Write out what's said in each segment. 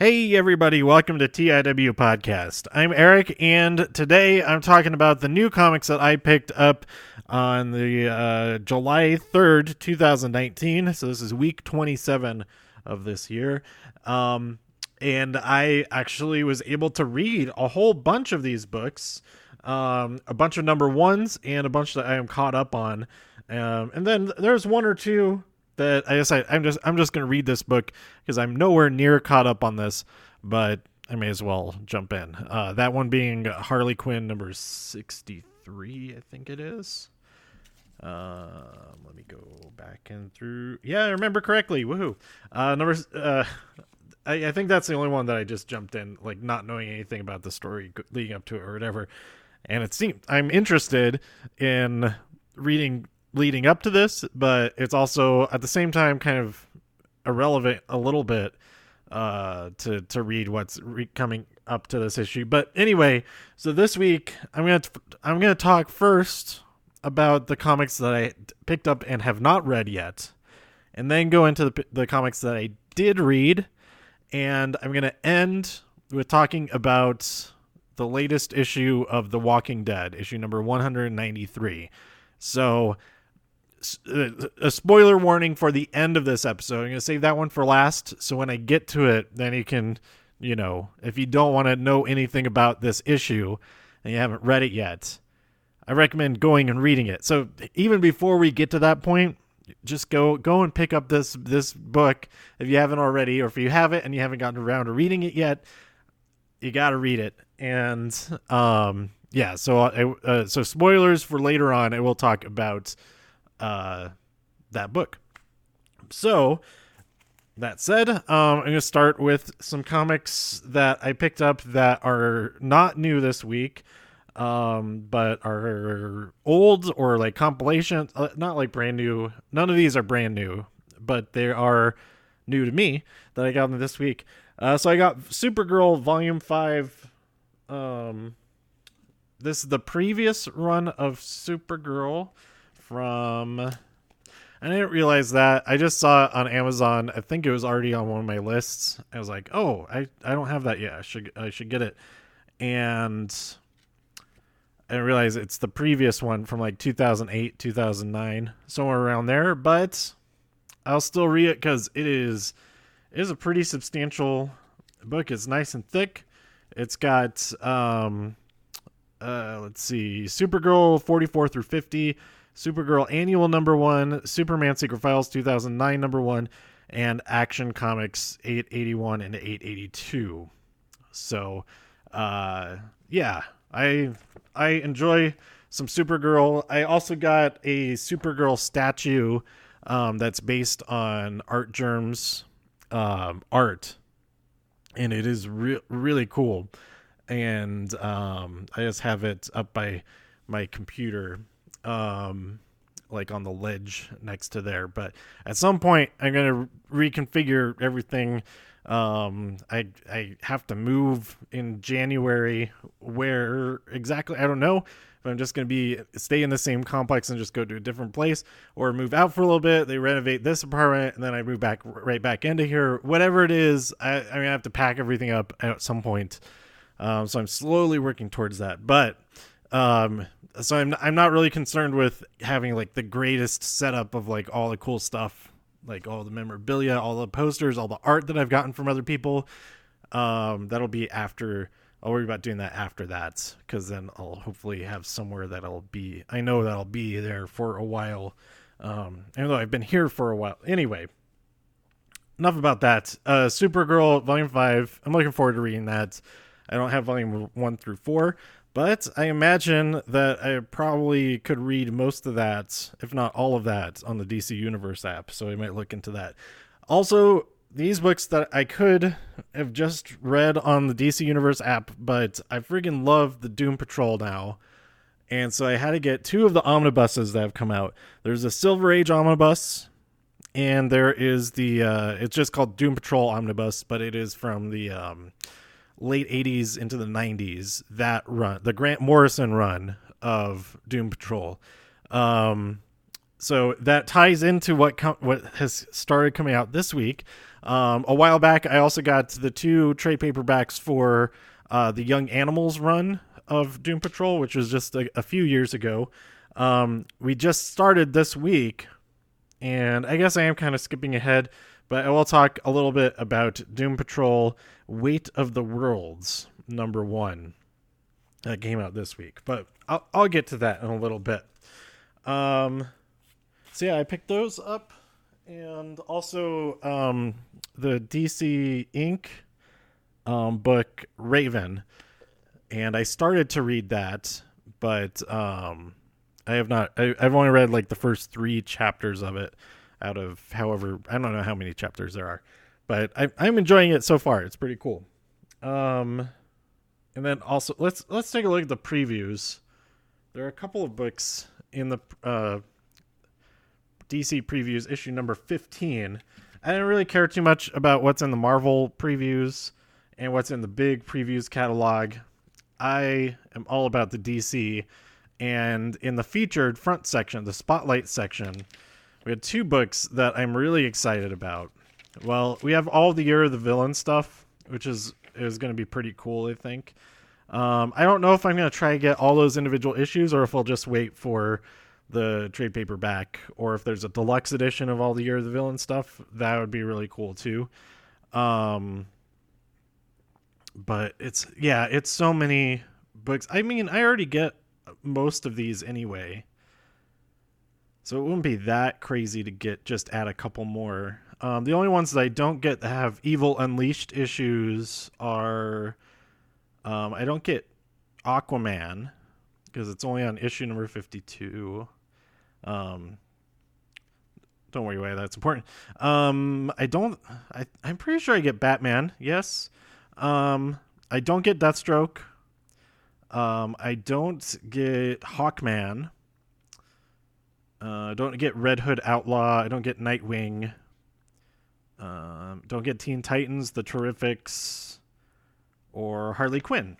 Hey everybody, welcome to TIW Podcast. I'm Eric, and today I'm talking about the new comics that I picked up on the July 3rd, 2019. So this is week 27 of this year. And I actually was able to read a whole bunch of these books, a bunch of number ones and a bunch that I am caught up on. And then there's one or two that I decided I'm just going to read this book because I'm nowhere near caught up on this, but I may as well jump in. That one being Harley Quinn number 63, I think it is. Let me go back and through. Yeah, I remember correctly. Woohoo! I think that's the only one that I just jumped in, like not knowing anything about the story leading up to it or whatever. And it seemed I'm interested in reading leading up to this, but it's also at the same time kind of irrelevant a little bit to read what's coming up to this issue. But anyway, so this week I'm gonna talk first about the comics that I picked up and have not read yet, and then go into the comics that I did read, and I'm gonna end with talking about the latest issue of The Walking Dead, issue number 193. So a spoiler warning for the end of this episode. I'm going to save that one for last, so when I get to it, then you can, if you don't want to know anything about this issue and you haven't read it yet, I recommend going and reading it. So even before we get to that point, just go and pick up this book if you haven't already, or if you have it and you haven't gotten around to reading it yet, you got to read it. And so spoilers for later on. I will talk about that book. So that said, I'm going to start with some comics that I picked up that are not new this week, but are old or like compilations, not like brand new. None of these are brand new, but they are new to me that I got them this week. So I got Supergirl Volume 5. This is the previous run of Supergirl from, I didn't realize that. I just saw it on Amazon. I think it was already on one of my lists. I was like, oh, I don't have that yet. I should get it. And I didn't realize it's the previous one from like 2008, 2009, somewhere around there. But I'll still read it because it is a pretty substantial book. It's nice and thick. It's got let's see, Supergirl 44 through 50, Supergirl Annual number 1, Superman Secret Files 2009 number 1, and Action Comics 881 and 882. So, yeah, I enjoy some Supergirl. I also got a Supergirl statue that's based on Art Germ's art, and it is really cool. And I just have it up by my computer, like on the ledge next to there. But at some point, I'm going to reconfigure everything. I have to move in January. Where exactly, I don't know. If I'm just going to stay in the same complex and just go to a different place, or move out for a little bit. They renovate this apartment, and then I move right back into here. Whatever it is, I'm going to have to pack everything up at some point. So I'm slowly working towards that. But so I'm not really concerned with having like the greatest setup of like all the cool stuff, like all the memorabilia, all the posters, all the art that I've gotten from other people. That'll be after. I'll worry about doing that after that, because then I'll hopefully have somewhere I know that'll be there for a while. Even though I've been here for a while. Anyway, enough about that. Supergirl Volume 5. I'm looking forward to reading that. I don't have Volume 1 through 4, but I imagine that I probably could read most of that, if not all of that, on the DC Universe app, so I might look into that. Also, these books that I could have just read on the DC Universe app, but I freaking love the Doom Patrol now, and so I had to get 2 of the omnibuses that have come out. There's a Silver Age omnibus, and there is the, it's just called Doom Patrol Omnibus, but it is from the late 80s into the 90s, that run, the Grant Morrison run of Doom Patrol. So that ties into what has started coming out this week. A while back, I also got the 2 trade paperbacks for the Young Animals run of Doom Patrol, which was just a few years ago. We just started this week, and I guess I am kind of skipping ahead, but I will talk a little bit about Doom Patrol Weight of the Worlds #1 that came out this week. But I'll get to that in a little bit. So yeah, I picked those up, and also the DC Inc. Book Raven, and I started to read that, but I have not. I've only read like the first 3 chapters of it out of however, I don't know how many chapters there are, but I'm enjoying it so far. It's pretty cool. And then also let's take a look at the previews. There are a couple of books in the DC previews, issue number 15. I didn't really care too much about what's in the Marvel previews and what's in the big previews catalog. I am all about the DC. And in the featured front section, the spotlight section, we had 2 books that I'm really excited about. Well, we have all the Year of the Villain stuff, which is going to be pretty cool, I think. I don't know if I'm going to try to get all those individual issues or if I'll just wait for the trade paperback, or if there's a deluxe edition of all the Year of the Villain stuff. That would be really cool too. But it's so many books. I mean, I already get most of these anyway, so it wouldn't be that crazy to add a couple more. The only ones that I don't get that have Evil Unleashed issues are I don't get Aquaman because it's only on issue number 52. Don't worry why that's important. I'm pretty sure I get Batman. Yes. I don't get Deathstroke. I don't get Hawkman. I don't get Red Hood Outlaw. I don't get Nightwing. Don't get Teen Titans, The Terrifics, or Harley Quinn.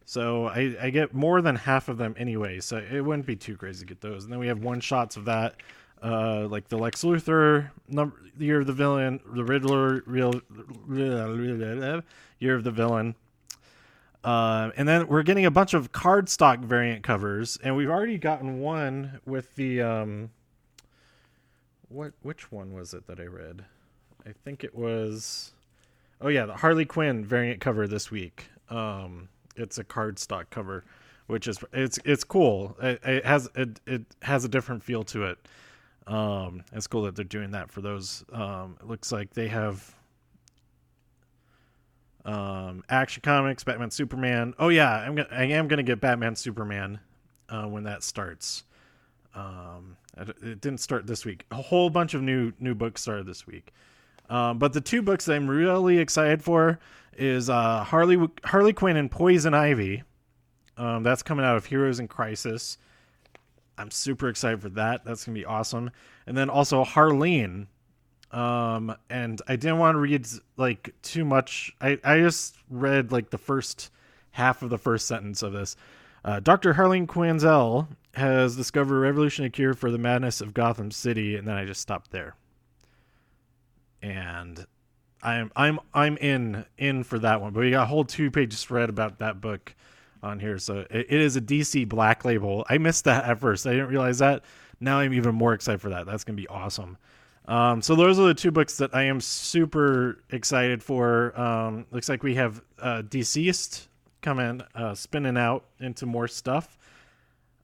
So I get more than half of them anyway, so it wouldn't be too crazy to get those. And then we have one-shots of that, like the Lex Luthor, the Year of the Villain, the Riddler, Year of the Villain. And then we're getting a bunch of cardstock variant covers, and we've already gotten one with the which one was it that I read? I think it was the Harley Quinn variant cover this week. It's a cardstock cover, which is it's cool. It has a different feel to it. It's cool that they're doing that for those. It looks like they have Action Comics, Batman, Superman. Oh yeah, I am gonna get Batman, Superman when that starts. It didn't start this week. A whole bunch of new books started this week. But the 2 books that I'm really excited for is Harley Quinn and Poison Ivy. That's coming out of Heroes in Crisis. I'm super excited for that. That's gonna be awesome. And then also Harleen. And I didn't want to read like too much. I just read like the first half of the first sentence of this. Dr. Harleen Quinzel has discovered a revolutionary cure for the madness of Gotham City, and then I just stopped there. And I'm in for that one. But we got a whole 2-page thread about that book on here. So it is a DC Black Label. I missed that at first. I didn't realize that. Now I'm even more excited for that. That's gonna be awesome. So those are the 2 books that I am super excited for. Looks like we have Deceased coming, spinning out into more stuff.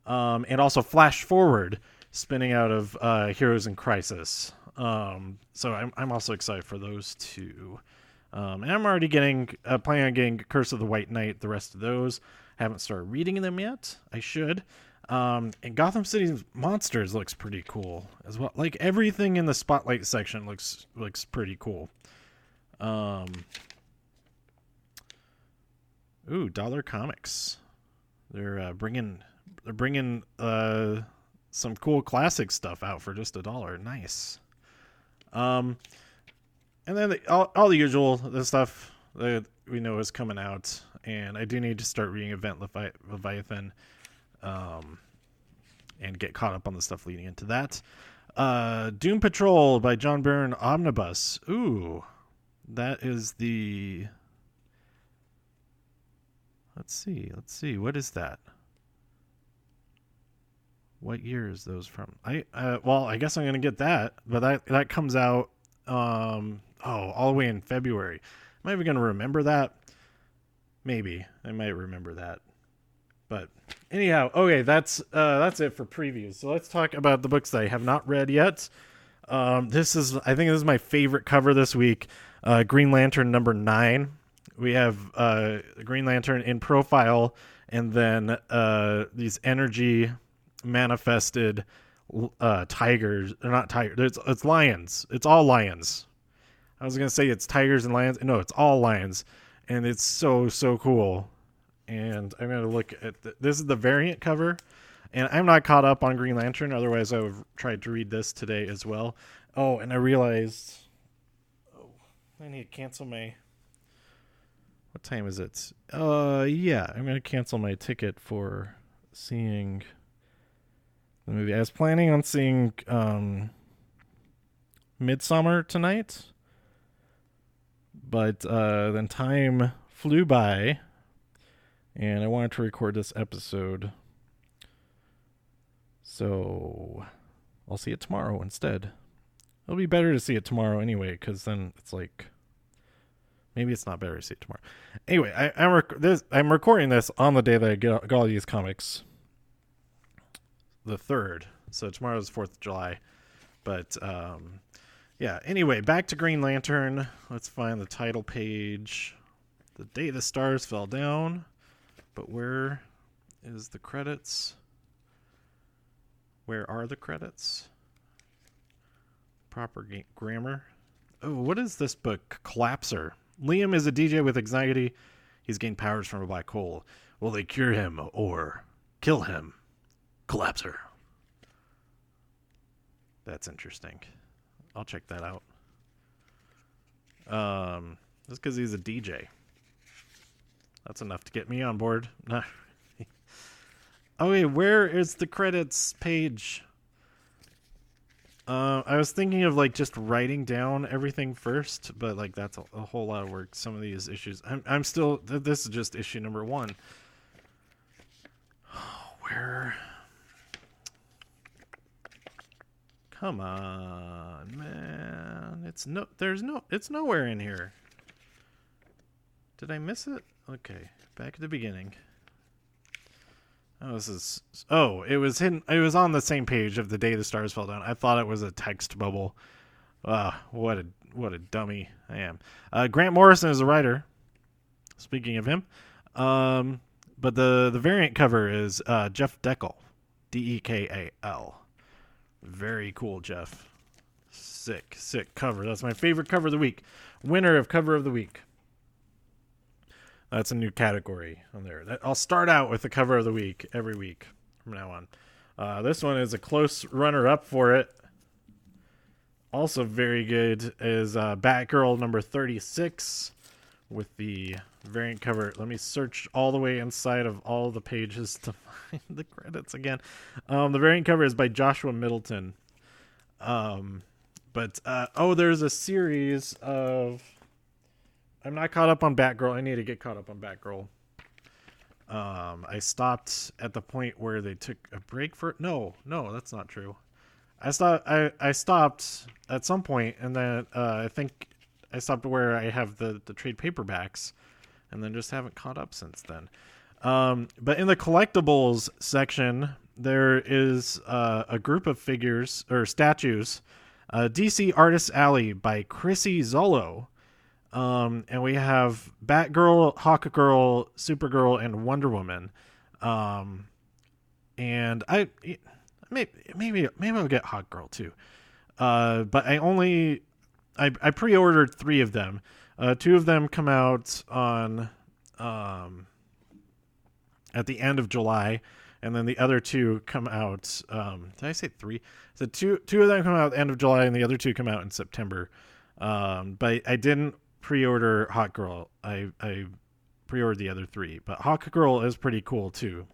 And also Flash Forward spinning out of Heroes in Crisis. So I'm also excited for those 2. And I'm already planning on getting Curse of the White Knight, the rest of those. Haven't started reading them yet. I should. And Gotham City Monsters looks pretty cool as well. Like everything in the Spotlight section looks pretty cool. Dollar Comics. They're bringing some cool classic stuff out for just $1. Nice. And then all the usual stuff that we know is coming out, and I do need to start reading Event Leviathan. And get caught up on the stuff leading into that. Doom Patrol by John Byrne Omnibus. Ooh, that is the. Let's see. What is that? What year is those from? I guess I'm gonna get that, but that comes out all the way in February. Am I even gonna remember that? Maybe I might remember that. But anyhow, okay, that's it for previews. So let's talk about the books that I have not read yet. I think this is my favorite cover this week. Green Lantern #9. We have Green Lantern in profile, and then these energy manifested tigers. They're not tigers. It's lions. It's all lions. I was gonna say it's tigers and lions. No, it's all lions, and it's so cool. And I'm gonna look at this is the variant cover, and I'm not caught up on Green Lantern. Otherwise, I would have tried to read this today as well. Oh, and I realized, I need to cancel my. What time is it? Yeah, I'm gonna cancel my ticket for seeing the movie. I was planning on seeing Midsummer tonight, but then time flew by, and I wanted to record this episode, so I'll see it tomorrow instead. It'll be better to see it tomorrow anyway, because then it's like, maybe it's not better to see it tomorrow. Anyway, I'm recording this on the day that I got all these comics, the 3rd. So tomorrow's 4th of July. But yeah. Anyway, back to Green Lantern. Let's find the title page. The Day the Stars Fell Down. But where is the credits? Where are the credits? Proper grammar. Oh, what is this book? Collapser. Liam is a DJ with anxiety. He's gained powers from a black hole. Will they cure him or kill him? Collapser. That's interesting. I'll check that out. That's because he's a DJ. That's enough to get me on board. Oh wait, where is the credits page? I was thinking of like just writing down everything first, but like that's a whole lot of work. Some of these issues, I'm still. This is just issue number 1. Where? Come on, man! It's nowhere in here. Did I miss it? Okay, back at the beginning. It was hidden. It was on the same page of The Day the Stars Fell Down. I thought it was a text bubble. What a dummy I am. Grant Morrison is a writer. Speaking of him, but the variant cover is Jeff Dekal, Dekal. Very cool, Jeff. Sick cover. That's my favorite cover of the week. Winner of cover of the week. That's a new category on there. I'll start out with the cover of the week every week from now on. This one is a close runner-up for it. Also very good is Batgirl number 36 with the variant cover. Let me search all the way inside of all the pages to find the credits again. The variant cover is by Joshua Middleton. There's a series of... I'm not caught up on Batgirl. I need to get caught up on Batgirl. I stopped at the point where they took a break for it. No, that's not true. I stopped at some point, and then I think I stopped where I have the trade paperbacks, and then just haven't caught up since then. But in the collectibles section, there is a group of figures or statues. DC Artists Alley by Chrissy Zollo. And we have Batgirl, Hawkgirl, Supergirl, and Wonder Woman. And I maybe I'll get Hawkgirl too. But I pre-ordered 3 of them. 2 of them come out on at the end of July, and then the other 2 come out. Did I say 3? So two of them come out at the end of July, and the other 2 come out in September. But I didn't pre-order Hawkgirl. I pre-ordered the other 3, but Hawkgirl is pretty cool too.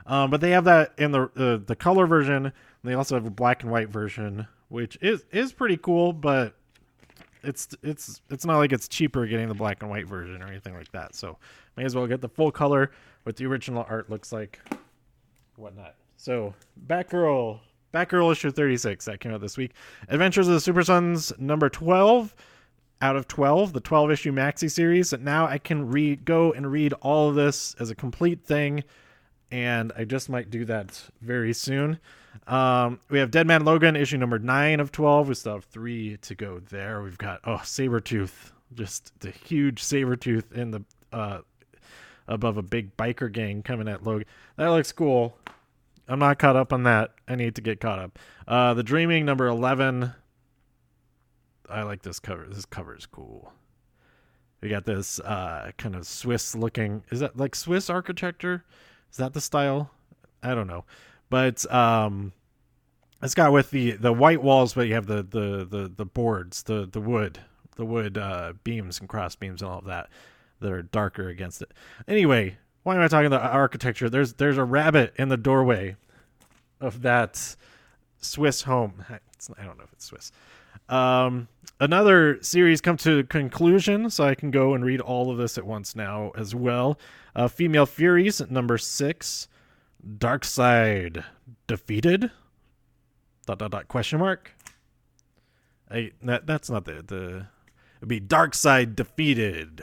But they have that in the color version. And they also have a black and white version which is pretty cool, but it's not like it's cheaper getting the black and white version or anything like that. So may as well get the full color, what the original art looks like, whatnot. So Batgirl issue 36 that came out this week. Adventures of the Super Sons number 12 out of 12, the 12 issue maxi series. Now I can go and read all of this as a complete thing, and I just might do that very soon. We have Dead Man Logan issue number 9 of 12. We still have 3 to go there. We've got Sabretooth, just the huge Sabretooth in the above a big biker gang coming at Logan. That looks cool. I'm not caught up on that. I need to get caught up. The Dreaming number 11. I like this cover. This cover is cool. We got this kind of Swiss looking. Is that like Swiss architecture? Is that the style? I don't know. But it's got with the white walls, but you have the boards, the wood beams and cross beams and all of that are darker against it. Anyway, why am I talking about architecture? There's a rabbit in the doorway of that Swiss home. I don't know if it's Swiss. Another series come to conclusion, so I can go and read all of this at once now as well. Female Furies number 6. Darkseid defeated? ... Question mark. That's not the. It'd be Darkseid defeated.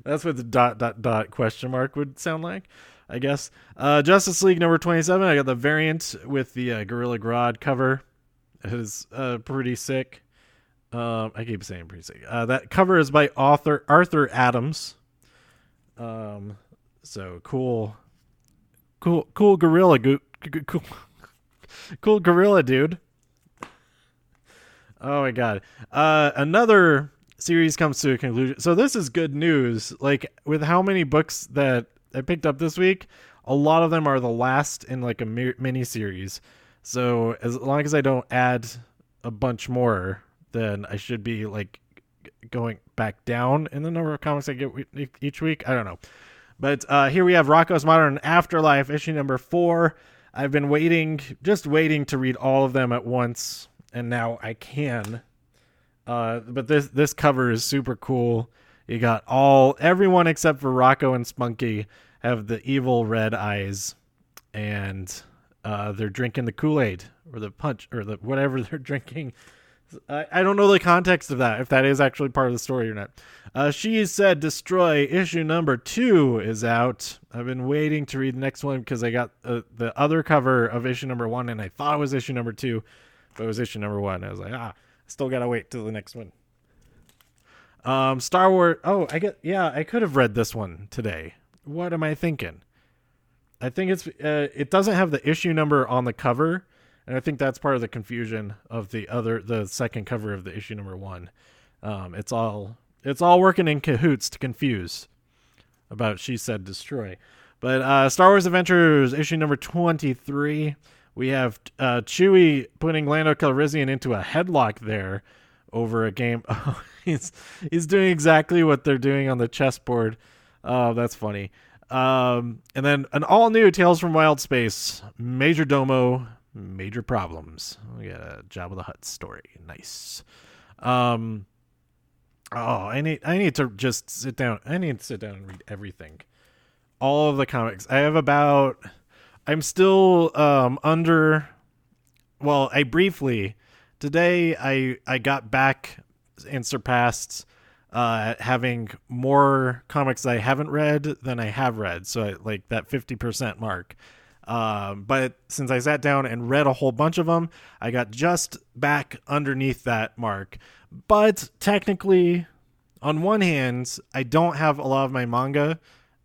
That's what the ... question mark would sound like, I guess. Justice League number 27. I got the variant with the Gorilla Grodd cover. It is pretty sick. I keep saying pretty sick. That cover is by Arthur Adams. So cool gorilla cool gorilla dude. Oh my god. Another series comes to a conclusion. So this is good news. Like, with how many books that I picked up this week, a lot of them are the last in like a mini series. So as long as I don't add a bunch more, then I should be like going back down in the number of comics I get each week. I don't know. But here we have Rocko's Modern Afterlife issue number 4. I've been waiting to read all of them at once, and now I can. But this cover is super cool. You got everyone except for Rocko and Spunky have the evil red eyes, and they're drinking the Kool-Aid or the punch or the whatever they're drinking. I don't know the context of that, if that is actually part of the story or not. She Said Destroy issue number 2 is out. I've been waiting to read the next one because I got the other cover of issue number 1, and I thought it was issue number 2, but it was issue number 1. I was like, I still gotta wait till the next one. Star Wars. I could have read this one today. What am I thinking? I think it doesn't have the issue number on the cover. And I think that's part of the confusion of the second cover of the issue number 1. It's all working in cahoots to confuse about She Said Destroy. But Star Wars Adventures issue number 23, we have Chewie putting Lando Calrissian into a headlock there over a game. Oh, he's doing exactly what they're doing on the chessboard. Oh, that's funny. And then an all new Tales from Wild Space, Major Domo. Major Problems. We got a Jabba the Hutt story. Nice. I need to just sit down. I need to sit down and read everything. All of the comics. I'm still under. Well, today I got back and surpassed having more comics I haven't read than I have read. So like that 50% mark. But since I sat down and read a whole bunch of them, I got just back underneath that mark. But technically, on one hand, I don't have a lot of my manga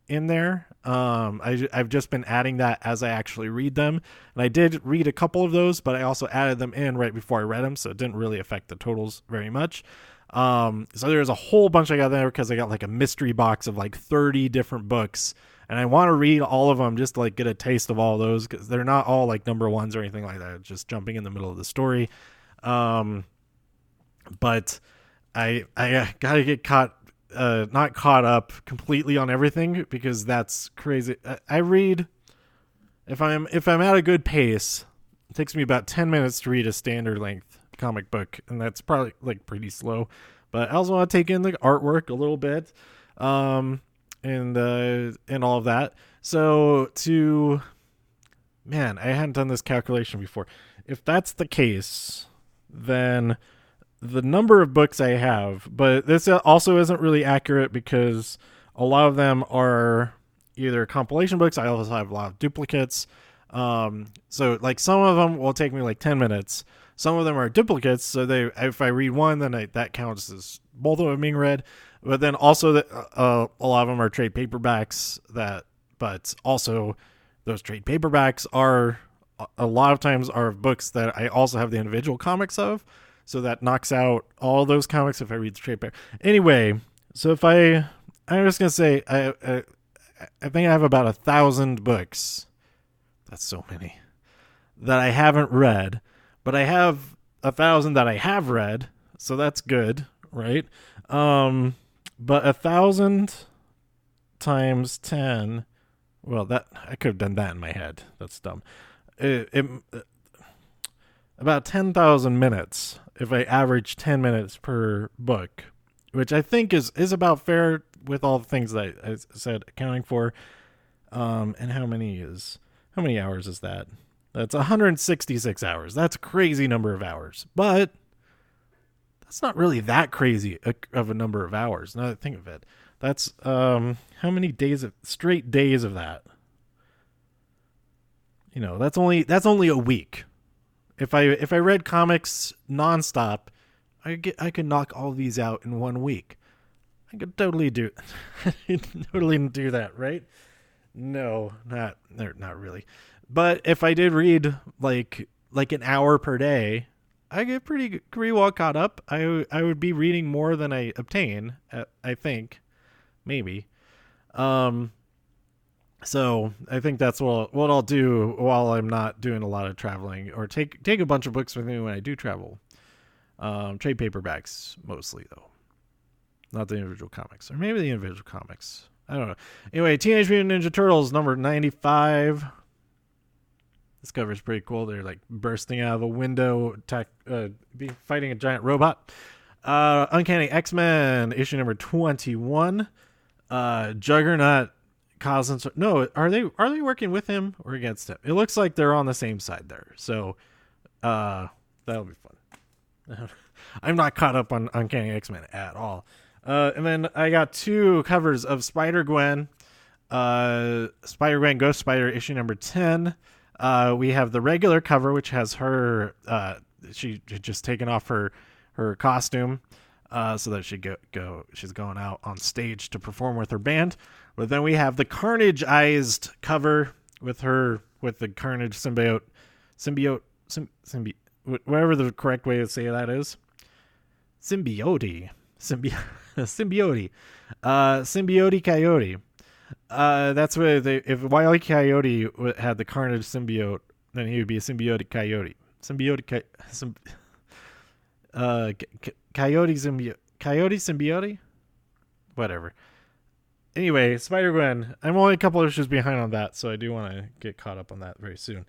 in there. I've just been adding that as I actually read them. And I did read a couple of those, but I also added them in right before I read them, so it didn't really affect the totals very much. So there's a whole bunch I got there because I got like a mystery box of like 30 different books. And I want to read all of them just to like get a taste of all those, because they're not all like number 1s or anything like that. Just jumping in the middle of the story. But I gotta get not caught up completely on everything, because that's crazy. I read if I'm at a good pace, It takes me about 10 minutes to read a standard length comic book, and that's probably like pretty slow. But I also want to take in the artwork a little bit, and all of that. So man, I hadn't done this calculation before. If that's the case, then the number of books I have, but this also isn't really accurate because a lot of them are either compilation books. I also have a lot of duplicates. So like some of them will take me like 10 minutes. Some of them are duplicates. So if I read one, then that counts as both of them being read. But then also a lot of them are trade paperbacks but also those trade paperbacks are a lot of times are books that I also have the individual comics of. So that knocks out all those comics if I read the trade paper. Anyway, so I'm just going to say, I think I have about 1,000 books. That's so many that I haven't read, but I have 1,000 that I have read. So that's good, right? But 1,000 times 10, well, that I could have done that in my head. That's dumb. About 10,000 minutes if I average 10 minutes per book, which I think is about fair with all the things that I said accounting for. And how many hours is that? That's 166 hours. That's a crazy number of hours, but that's not really that crazy of a number of hours. Now that I think of it, that's how many straight days of that? That's only a week. If I read comics nonstop, I could knock all these out in 1 week. I could totally do that, right? No, not really. But if I did read like an hour per day, I get pretty well caught up. I would be reading more than I obtain, I think, maybe. So I think that's what I'll do while I'm not doing a lot of traveling, or take a bunch of books with me when I do travel. Trade paperbacks mostly, though, not the individual comics, or maybe the individual comics. I don't know. Anyway, Teenage Mutant Ninja Turtles number 95. This cover is pretty cool. They're like bursting out of a window, fighting a giant robot. Uncanny X-Men issue number 21. Juggernaut causing no, are they working with him or against him? It looks like they're on the same side there. So that'll be fun. I'm not caught up on Uncanny X-Men at all. And then I got 2 covers of Spider-Gwen. Spider-Gwen Ghost Spider issue number 10. We have the regular cover, which has her she just taken off her costume so that she's going out on stage to perform with her band. But then we have the Carnage-ized cover with the Carnage symbiote, whatever the correct way to say that is. Symbiote Coyote. That's what if Wile E. Coyote had the Carnage symbiote, then he would be a symbiotic coyote. Coyote symbiote? Whatever. Anyway, Spider-Gwen. I'm only a couple issues behind on that, so I do want to get caught up on that very soon.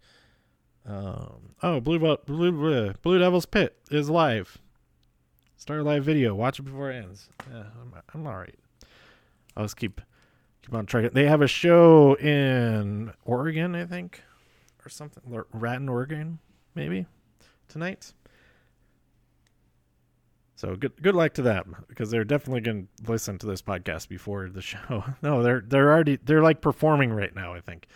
Blue Devil's Pit is live. Start a live video. Watch it before it ends. Yeah, I'm all right. I'll just keep on trying. They have a show in Oregon, I think, or something. Raton, Oregon, maybe tonight. So good luck to them, because they're definitely going to listen to this podcast before the show. No, they're like performing right now, I think.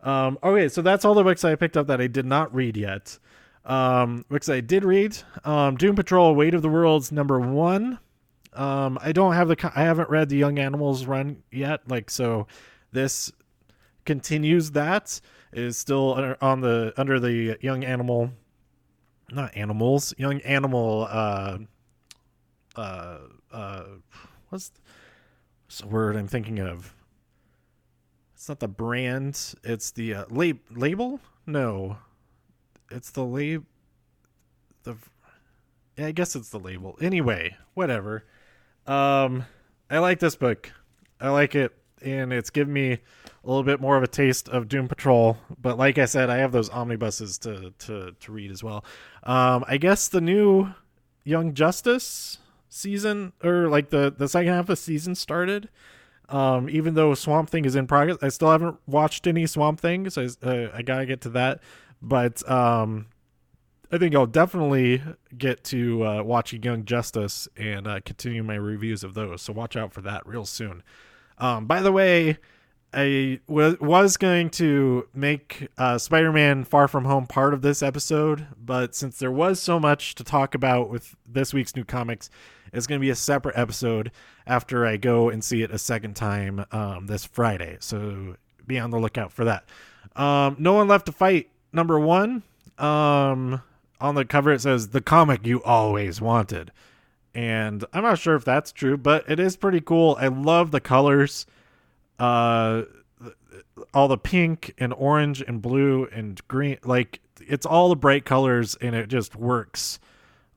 Okay, so that's all the books I picked up that I did not read yet. Books I did read, Doom Patrol: Weight of the Worlds number 1. I haven't read the Young Animals run yet. So this continues that. It is still under the Young Animal, not Animals, Young Animal, what's the word I'm thinking of? It's not the brand. It's the label. No, it's the label. I guess it's the label. Anyway, whatever. I like this book. I like it. and it's given me a little bit more of a taste of Doom Patrol. But like I said, I have those omnibuses to read as well. I guess the new Young Justice season, or like the second half of the season started. Even though Swamp Thing is in progress, I still haven't watched any Swamp Thing, so I gotta get to that. But I think I'll definitely get to watching Young Justice and continue my reviews of those. So watch out for that real soon. By the way, I was going to make Spider-Man Far From Home part of this episode, but since there was so much to talk about with this week's new comics, it's going to be a separate episode after I go and see it a second time this Friday. So be on the lookout for that. No One Left to Fight, number 1. On the cover, it says, "The comic you always wanted." And I'm not sure if that's true, but it is pretty cool. I love the colors. All the pink and orange and blue and green. Like, it's all the bright colors, and it just works.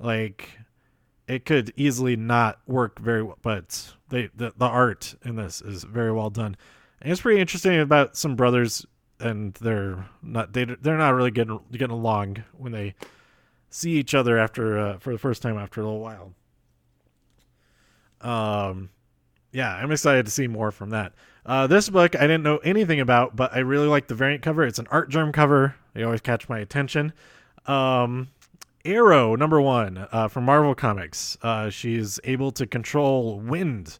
Like, it could easily not work very well, but the art in this is very well done. And it's pretty interesting about some brothers, and they're not really getting along when they see each other after for the first time after a little while. Yeah, I'm excited to see more from that. This book I didn't know anything about, but I really like the variant cover. It's an Art Germ cover. They always catch my attention. Arrow, number 1, from Marvel Comics. She's able to control wind,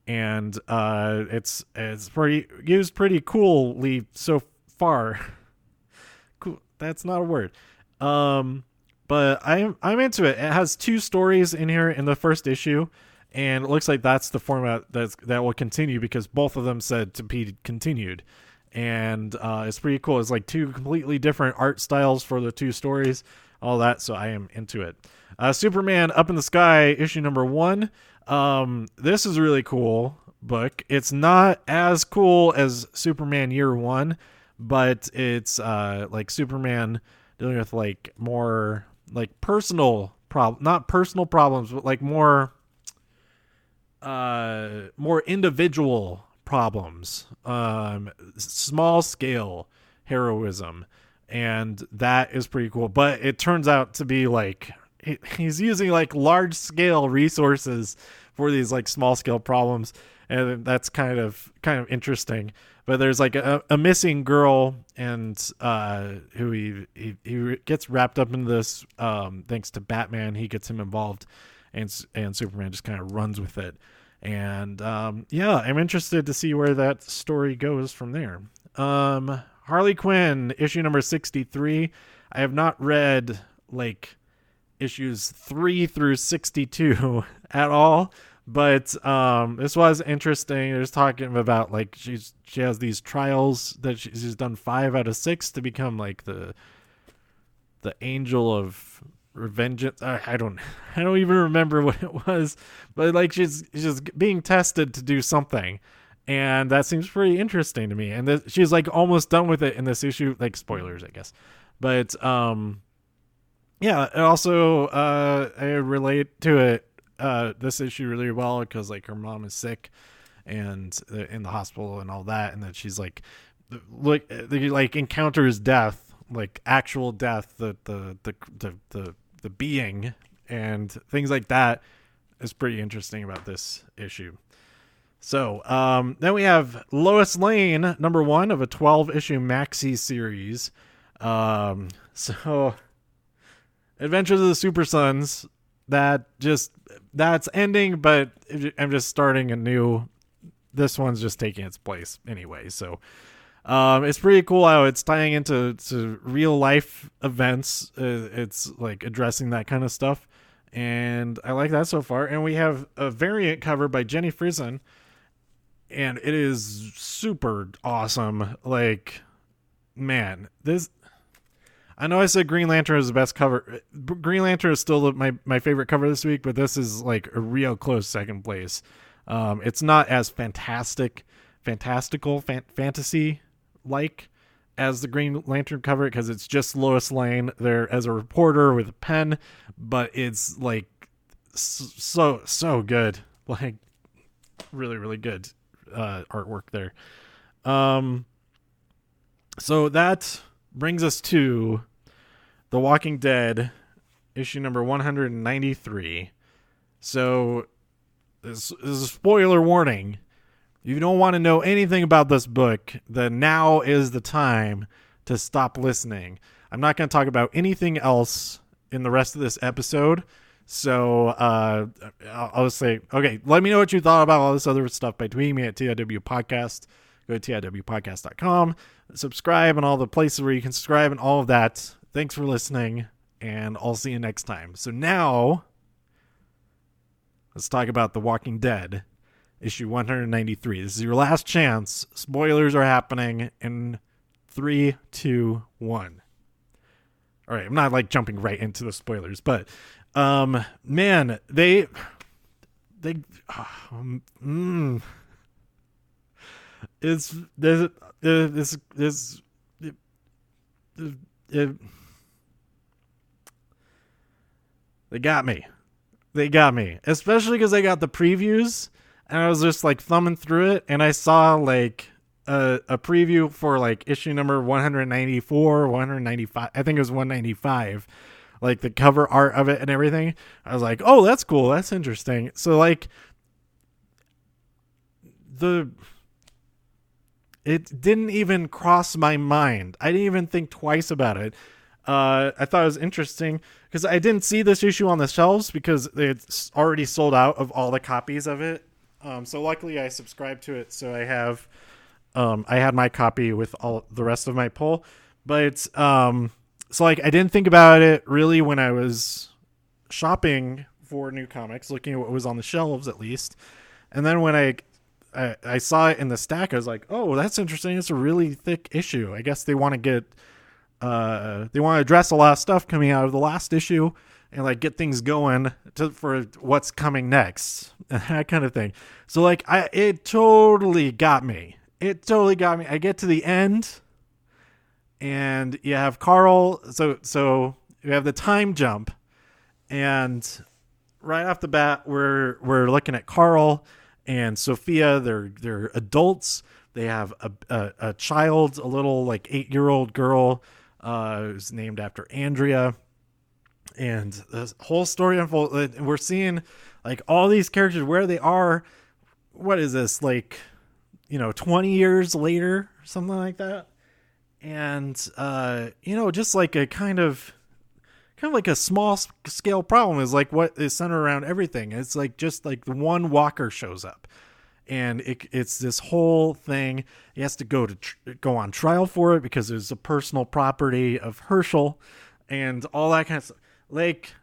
and it's used pretty coolly so far. Cool. That's not a word. But I'm into it. It has 2 stories in here in the first issue, and it looks like that's the format that will continue because both of them said to be continued. And it's pretty cool. It's like 2 completely different art styles for the 2 stories, all that. So I am into it. Superman Up in the Sky, issue number 1. This is a really cool book. It's not as cool as Superman Year 1, but it's like Superman dealing with like more like not personal problems, but like more individual problems, small scale heroism, and that is pretty cool. But it turns out to be like he's using like large scale resources for these like small scale problems, and that's kind of interesting. But there's like a missing girl, and who he gets wrapped up in this thanks to Batman. He gets him involved, and Superman just kind of runs with it. And yeah, I'm interested to see where that story goes from there. Harley Quinn, issue number 63. I have not read like issues 3 through 62 at all. But this was interesting. There's talking about like she has these trials that she's done 5 out of 6 to become like the angel of revengeance. I don't even remember what it was, but like she's just being tested to do something, and that seems pretty interesting to me. And she's like almost done with it in this issue. Like spoilers, I guess. But yeah. It also I relate to it. This issue really well because like her mom is sick and in the hospital and all that, and that she's like encounters death, like actual death, the being and things like that is pretty interesting about this issue. So then we have Lois Lane, number 1 of a 12 issue maxi series. So Adventures of the Super Sons, that's ending, but I'm just starting a new. This one's just taking its place anyway. So it's pretty cool how it's tying into real life events. It's like addressing that kind of stuff, and I like that so far. And we have a variant cover by Jenny Frison, and it is super awesome. Like, man, this. I know I said Green Lantern is the best cover. Green Lantern is still my favorite cover this week, but this is like a real close second place. It's not as fantasy like as the Green Lantern cover because it's just Lois Lane there as a reporter with a pen, but it's like so good, like really, really good. artwork there. So that brings us to The Walking Dead, issue number 193. So this is a spoiler warning. If you don't want to know anything about this book, then now is the time to stop listening. I'm not going to talk about anything else in the rest of this episode. So I'll just say, okay, let me know what you thought about all this other stuff by tweeting me at TIW Podcast. Go to TIWpodcast.com, subscribe and all the places where you can subscribe and all of that. Thanks for listening, and I'll see you next time. So now, let's talk about The Walking Dead, issue 193. This is your last chance. Spoilers are happening in 3, 2, 1. All right, I'm not like jumping right into the spoilers, but man, it's this they got me, especially because I got the previews and I was just like thumbing through it and I saw like a preview for like issue number 194, 195. I think it was 195, like the cover art of it and everything. I was like, oh, that's cool, that's interesting. So like it didn't even cross my mind. I didn't even think twice about it. I thought it was interesting because I didn't see this issue on the shelves because it's already sold out of all the copies of it. So luckily I subscribed to it. So I had my copy with all the rest of my pull, but, so like, I didn't think about it really when I was shopping for new comics, looking at what was on the shelves at least. And then when I saw it in the stack, I was like, oh, that's interesting. It's a really thick issue. I guess they want to address a lot of stuff coming out of the last issue and like get things going for what's coming next, that kind of thing. So like, it totally got me. I get to the end and you have Carl. So you have the time jump, and right off the bat, we're looking at Carl and Sophia. They're adults. They have a child, a little like 8-year-old girl, who's named after Andrea. And this whole story unfolds. We're seeing like all these characters where they are. What is this, like, 20 years later, something like that? And just like a kind of like a small scale problem is like what is centered around everything. It's like just like the one walker shows up, and it's this whole thing. He has to go on trial for it because it's a personal property of Herschel and all that kind of stuff. Like,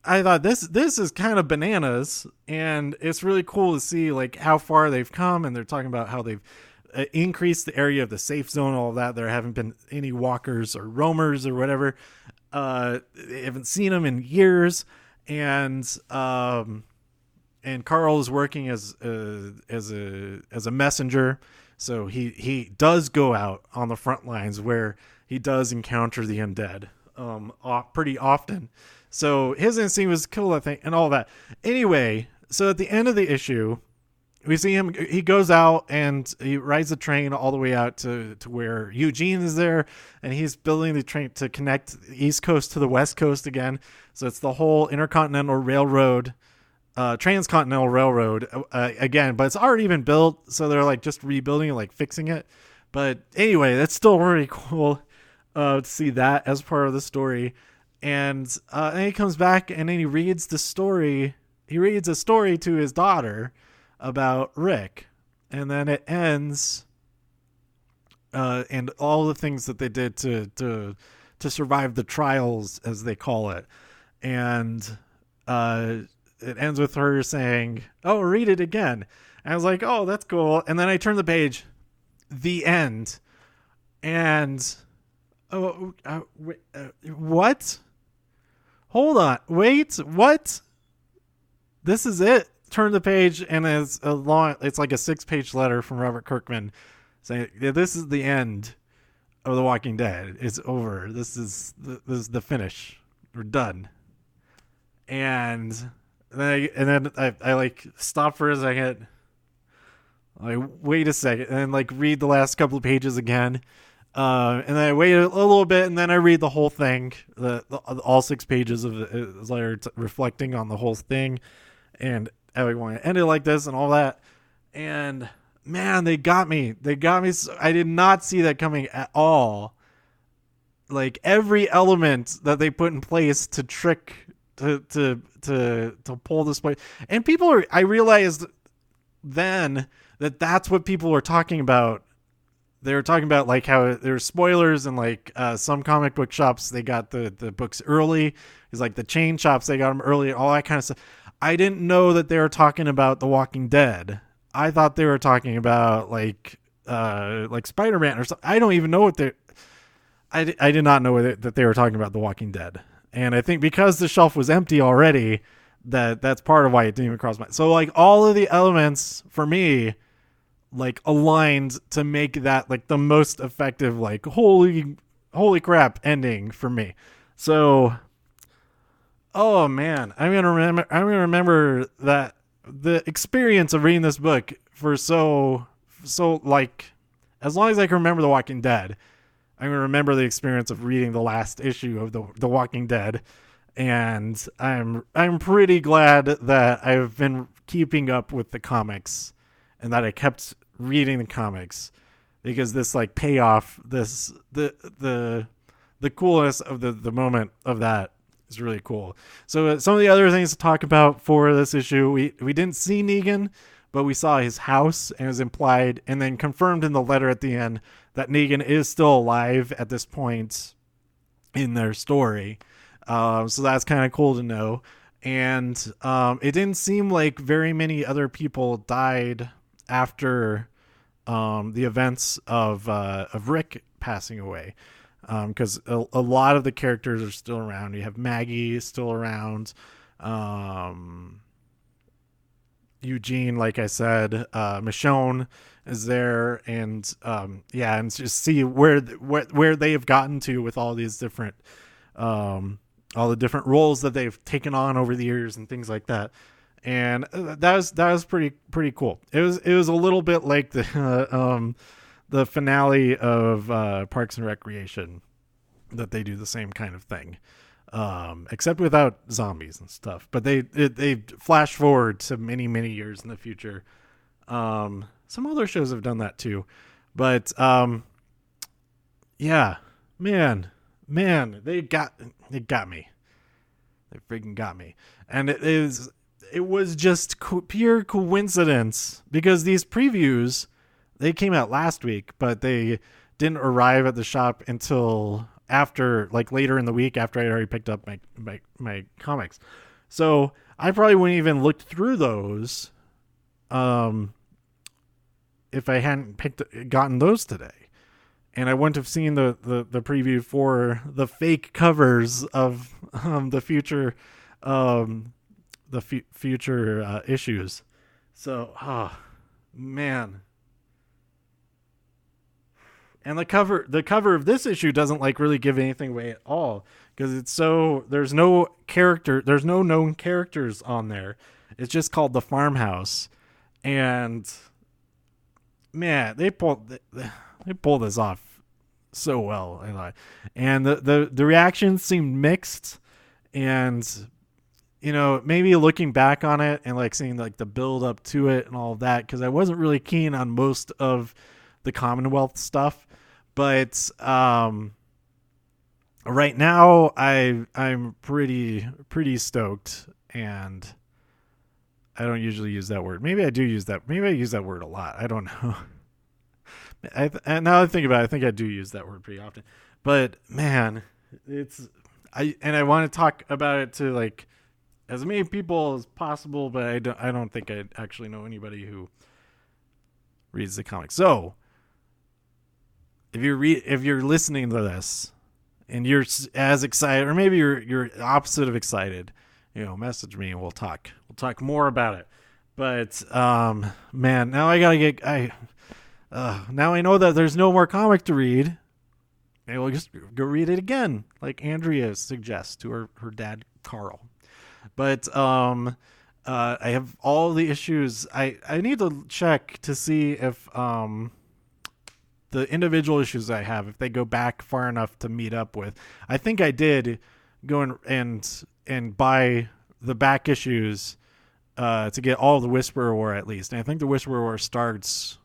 I thought this is kind of bananas, and it's really cool to see like how far they've come. And they're talking about how they've increased the area of the safe zone, all of that. There haven't been any walkers or roamers or whatever. They haven't seen them in years, and Carl is working as a messenger. So he does go out on the front lines where he does encounter the undead pretty often. So his instinct was to kill that thing and all that. Anyway, so at the end of the issue, we see him. He goes out and he rides the train all the way out to where Eugene is there, and he's building the train to connect the East Coast to the West Coast again. So it's the whole Intercontinental Railroad, Transcontinental Railroad again, but it's already been built. So they're like just rebuilding it, like fixing it. But anyway, that's still really cool to see that as part of the story. And then he comes back and then he reads the story. He reads a story to his daughter about Rick, and then it ends and all the things that they did to survive the trials, as they call it. And it ends with her saying, oh, read it again. And I was like, oh, that's cool. And then I turned the page, the end. And what? Hold on. Wait, what? This is it. Turn the page, and it's like a 6-page letter from Robert Kirkman saying, yeah, this is the end of The Walking Dead. It's over. This is the finish. We're done. And then I like stopped for a second. I wait a second and then like read the last couple of pages again. And then I wait a little bit, and then I read the whole thing, all 6 pages of the letter, reflecting on the whole thing, and I want to end it like this and all that. And man, they got me. They got me. I did not see that coming at all. Like every element that they put in place to trick to pull this play, and people are. I realized then that that's what people were talking about. They were talking about like how there's spoilers and like some comic book shops, they got the books early. It's like the chain shops, they got them early, all that kind of stuff. I didn't know that they were talking about The Walking Dead. I thought they were talking about like Spider-Man or something. I don't even know what they. I did not know that they were talking about The Walking Dead. And I think because the shelf was empty already, that's part of why it didn't even cross my. So like all of the elements for me, like aligned to make that like the most effective, like holy crap ending for me. So, oh man, I'm gonna remember that the experience of reading this book for so like as long as I can remember The Walking Dead. I'm gonna remember the experience of reading the last issue of the Walking Dead, and I'm pretty glad that I've been keeping up with the comics and that I kept reading the comics, because this like payoff, this the coolness of the moment of that is really cool. So some of the other things to talk about for this issue, we didn't see Negan, but we saw his house, and it was implied and then confirmed in the letter at the end that Negan is still alive at this point in their story. So that's kind of cool to know. And it didn't seem like very many other people died after the events of Rick passing away, because a lot of the characters are still around. You have Maggie still around, Eugene, like I said, Michonne is there, and and just see where they have gotten to with all these different all the different roles that they've taken on over the years and things like that. And that was pretty cool. It was a little bit like the finale of Parks and Recreation, that they do the same kind of thing, except without zombies and stuff. But they flash forward to many years in the future. Some other shows have done that too, but yeah, man, they got me. They freaking got me, and it was just pure coincidence, because these previews, they came out last week, but they didn't arrive at the shop until after, like later in the week, after I already picked up my comics. So I probably wouldn't even looked through those if I hadn't gotten those today. And I wouldn't have seen the preview for the fake covers of the future future issues. So, man. And the cover of this issue doesn't like really give anything away at all, because there's no known characters on there. It's just called The Farmhouse, and man, they pulled this off so well. And the reactions seemed mixed, and maybe looking back on it and like seeing like the build up to it and all of that, because I wasn't really keen on most of the Commonwealth stuff. But right now I'm pretty stoked, and I don't usually use that word. Maybe I do use that. Maybe I use that word a lot. I don't know. And now I think about it, I think I do use that word pretty often. But man, I want to talk about it to like as many people as possible, but I don't think I actually know anybody who reads the comics. So if you're listening to this and you're as excited, or maybe you're opposite of excited, message me and we'll talk more about it. But man, now I gotta now I know that there's no more comic to read. Maybe we'll just go read it again, like Andrea suggests to her dad Carl. But I have all the issues. I need to check to see if the individual issues I have, if they go back far enough to meet up with. I think I did go and buy the back issues to get all the Whisperer War at least. And I think the Whisperer War starts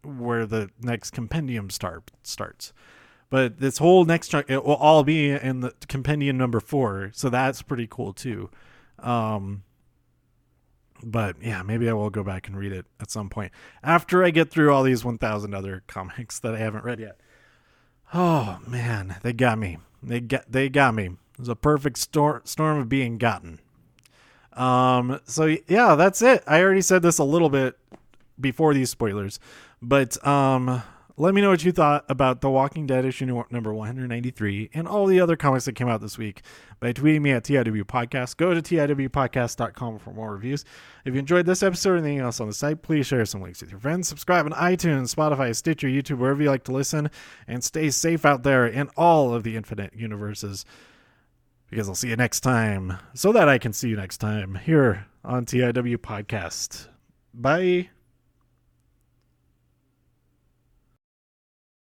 where the next compendium starts. But this whole next chunk, it will all be in the compendium number 4. So that's pretty cool too. But yeah, maybe I will go back and read it at some point after I get through all these 1,000 other comics that I haven't read yet. Oh man, they got me. They got me. It was a perfect storm of being gotten. So yeah, that's it. I already said this a little bit before these spoilers, but let me know what you thought about The Walking Dead issue number 193 and all the other comics that came out this week by tweeting me at TIW Podcast. Go to TIWpodcast.com for more reviews. If you enjoyed this episode or anything else on the site, please share some links with your friends. Subscribe on iTunes, Spotify, Stitcher, YouTube, wherever you like to listen, and stay safe out there in all of the infinite universes, because I'll see you next time so that I can see you next time here on TIW Podcast. Bye.